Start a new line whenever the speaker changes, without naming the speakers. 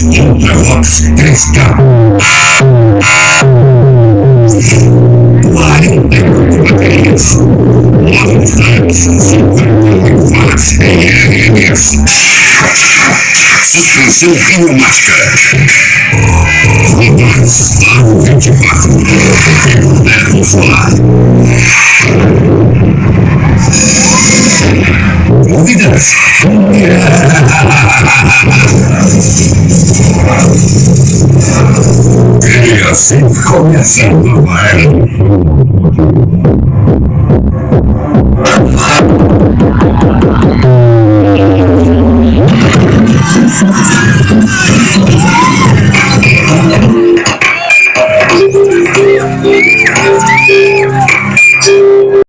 Ultravox 3K. 40 baterias. Módulos tanques 50 watts em RMS. Suspensão pneumática. Rodas aro 24. Teto solar. Dúvidas? E assim começa a nova era.